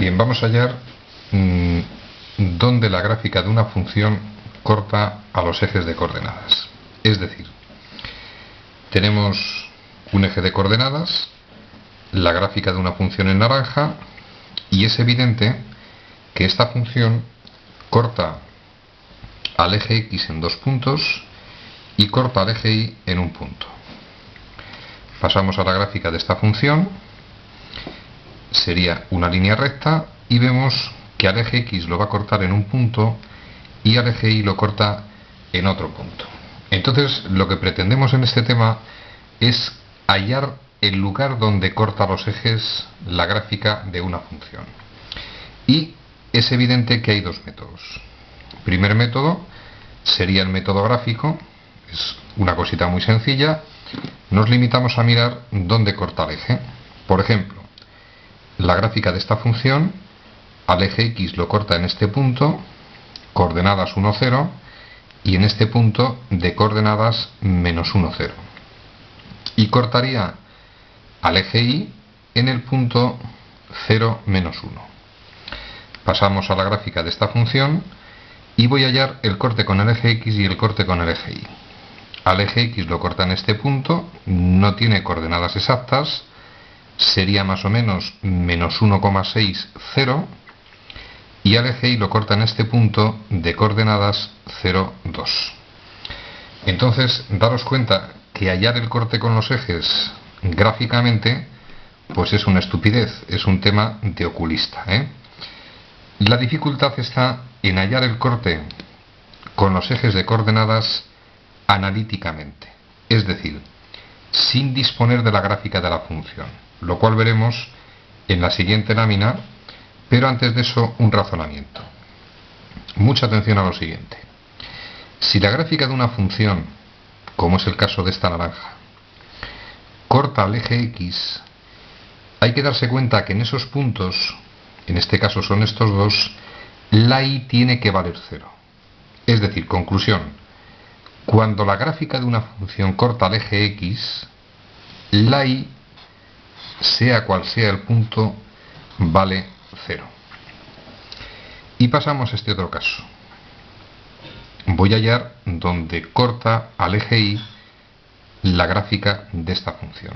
Bien, vamos a hallar dónde la gráfica de una función corta a los ejes de coordenadas. Es decir, tenemos un eje de coordenadas, la gráfica de una función en naranja, y es evidente que esta función corta al eje X en 2 puntos y corta al eje Y en un punto. Pasamos a la gráfica de esta función. Sería una línea recta y vemos que al eje X lo va a cortar en un punto y al eje Y lo corta en otro punto. Entonces, lo que pretendemos en este tema es hallar el lugar donde corta los ejes la gráfica de una función. Y es evidente que hay dos métodos. El primer método sería el método gráfico. Es una cosita muy sencilla. Nos limitamos a mirar dónde corta el eje. Por ejemplo, la gráfica de esta función al eje X lo corta en este punto, coordenadas 1, 0, y en este punto de coordenadas menos 1, 0. Y cortaría al eje Y en el punto 0, menos 1. Pasamos a la gráfica de esta función y voy a hallar el corte con el eje X y el corte con el eje Y. Al eje X lo corta en este punto, no tiene coordenadas exactas, sería más o menos menos 1,6, 0, y al eje Y lo corta en este punto de coordenadas 0, 2. Entonces, daros cuenta que hallar el corte con los ejes gráficamente, pues es una estupidez, es un tema de oculista, La dificultad está en hallar el corte con los ejes de coordenadas analíticamente, es decir, sin disponer de la gráfica de la función, lo cual veremos en la siguiente lámina, pero antes de eso un razonamiento. Mucha atención a lo siguiente. Si la gráfica de una función, como es el caso de esta naranja, corta al eje X, hay que darse cuenta que en esos puntos, en este caso son estos dos, la Y tiene que valer 0. Es decir, conclusión, cuando la gráfica de una función corta al eje X, la Y, sea cual sea el punto, vale 0. Y pasamos a este otro caso. Voy a hallar donde corta al eje Y la gráfica de esta función.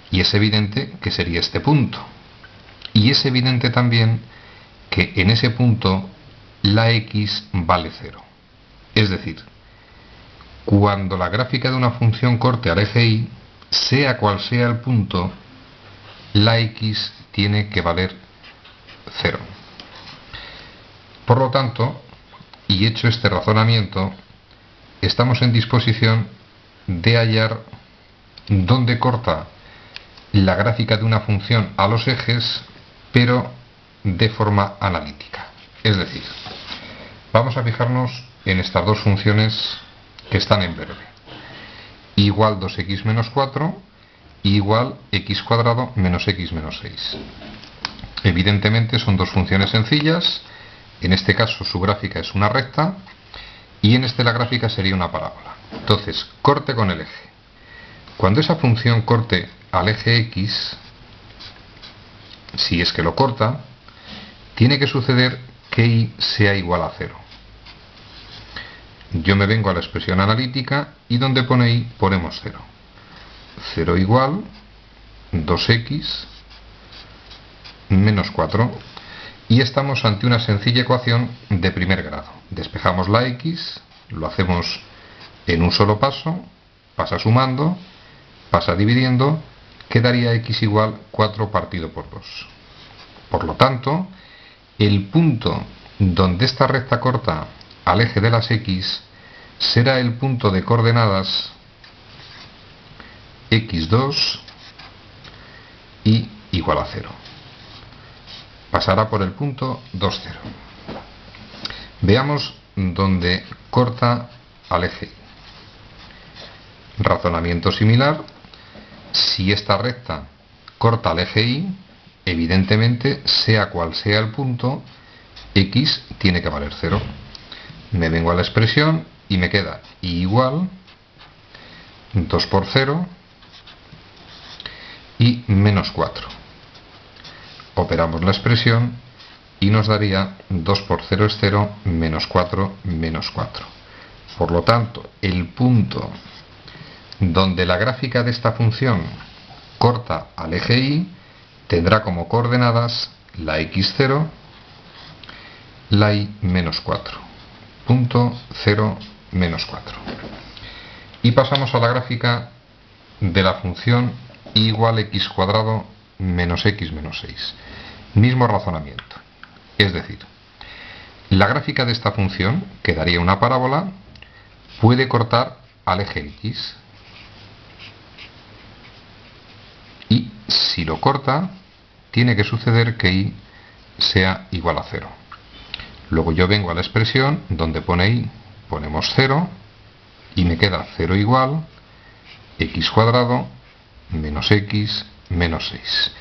Y es evidente que sería este punto. Y es evidente también que en ese punto la X vale 0. Es decir, cuando la gráfica de una función corte al eje Y, sea cual sea el punto, la X tiene que valer 0. Por lo tanto, y hecho este razonamiento, estamos en disposición de hallar dónde corta la gráfica de una función a los ejes, pero de forma analítica. Es decir, vamos a fijarnos en estas dos funciones que están en verde. Igual 2x menos 4 igual x cuadrado menos x menos 6. Evidentemente son dos funciones sencillas. En este caso su gráfica es una recta y en este la gráfica sería una parábola. Entonces, corte con el eje. Cuando esa función corte al eje X, si es que lo corta, tiene que suceder que Y sea igual a 0. Yo me vengo a la expresión analítica y donde pone Y ponemos 0. 0 igual 2x menos 4. Y estamos ante una sencilla ecuación de primer grado. Despejamos la X, lo hacemos en un solo paso, pasa sumando, pasa dividiendo, quedaría X igual 4 partido por 2. Por lo tanto, el punto donde esta recta corta al eje de las X será el punto de coordenadas x2 y igual a 0. Pasará por el punto 2, 0. Veamos dónde corta al eje Y. Razonamiento similar. Si esta recta corta al eje Y, evidentemente, sea cual sea el punto, X tiene que valer 0. Me vengo a la expresión y me queda Y igual 2 por 0 y menos 4. Operamos la expresión y nos daría 2 por 0 es 0, menos 4, menos 4. Por lo tanto, el punto donde la gráfica de esta función corta al eje Y tendrá como coordenadas la x0, la y menos 4. Punto 0, menos 4. Y pasamos a la gráfica de la función y igual x cuadrado menos x menos 6. Mismo razonamiento. Es decir, la gráfica de esta función, que daría una parábola, puede cortar al eje x. Y si lo corta, tiene que suceder que y sea igual a 0. Luego yo vengo a la expresión donde pone y, ponemos 0 y me queda 0 igual x cuadrado menos x menos 6.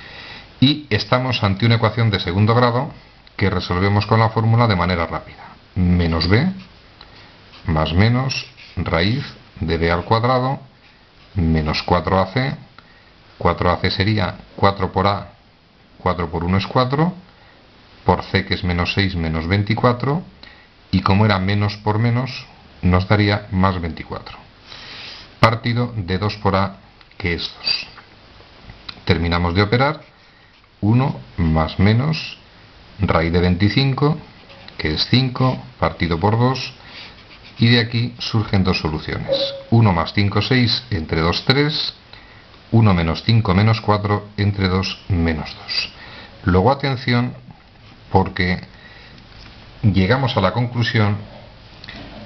Y estamos ante una ecuación de segundo grado que resolvemos con la fórmula de manera rápida. Menos b más menos raíz de b al cuadrado menos 4ac. 4ac sería 4 por a, 4 por 1 es 4, por c que es menos 6 menos 24, y como era menos por menos nos daría más 24. Partido de 2 por a, que es 2. Terminamos de operar. 1 más menos raíz de 25, que es 5, partido por 2, y de aquí surgen dos soluciones. 1 más 5, 6, entre 2, 3, 1 menos 5 menos 4, entre 2 menos 2. Luego atención, porque llegamos a la conclusión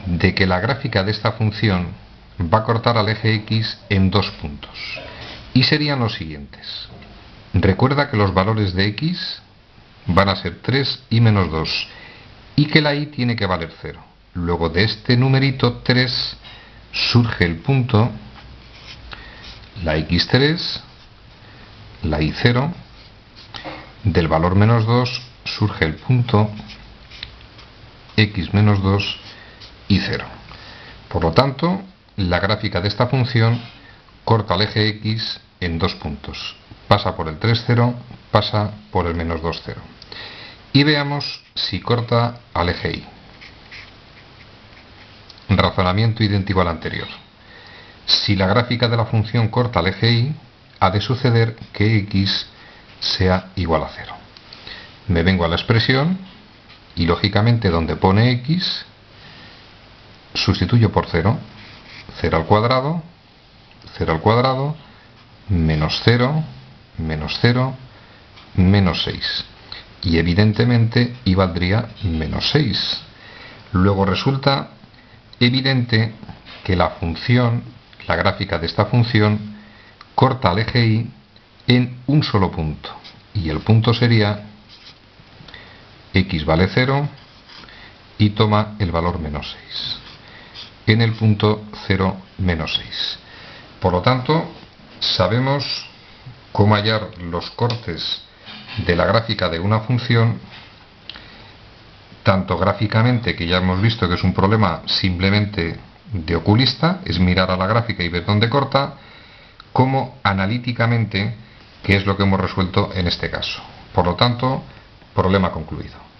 de que la gráfica de esta función va a cortar al eje x en dos puntos, y serían los siguientes. Recuerda que los valores de x van a ser 3 y menos 2, y que la y tiene que valer 0. Luego de este numerito 3 surge el punto, la x3, la y0, del valor menos 2 surge el punto x menos 2 y 0. Por lo tanto, la gráfica de esta función corta al eje x en dos puntos. Pasa por el 3, 0, pasa por el menos 2, 0. Y veamos si corta al eje y. Razonamiento idéntico al anterior. Si la gráfica de la función corta al eje y, ha de suceder que x sea igual a 0. Me vengo a la expresión y lógicamente donde pone x sustituyo por 0. 0 al cuadrado, 0 al cuadrado, menos 0, menos 0, menos 6. Y evidentemente y valdría menos 6. Luego resulta evidente que la función, la gráfica de esta función, corta al eje y en un solo punto. Y el punto sería x vale 0 y toma el valor menos 6. En el punto 0, menos 6. Por lo tanto, sabemos cómo hallar los cortes de la gráfica de una función, tanto gráficamente, que ya hemos visto que es un problema simplemente de oculista, es mirar a la gráfica y ver dónde corta, como analíticamente, que es lo que hemos resuelto en este caso. Por lo tanto, problema concluido.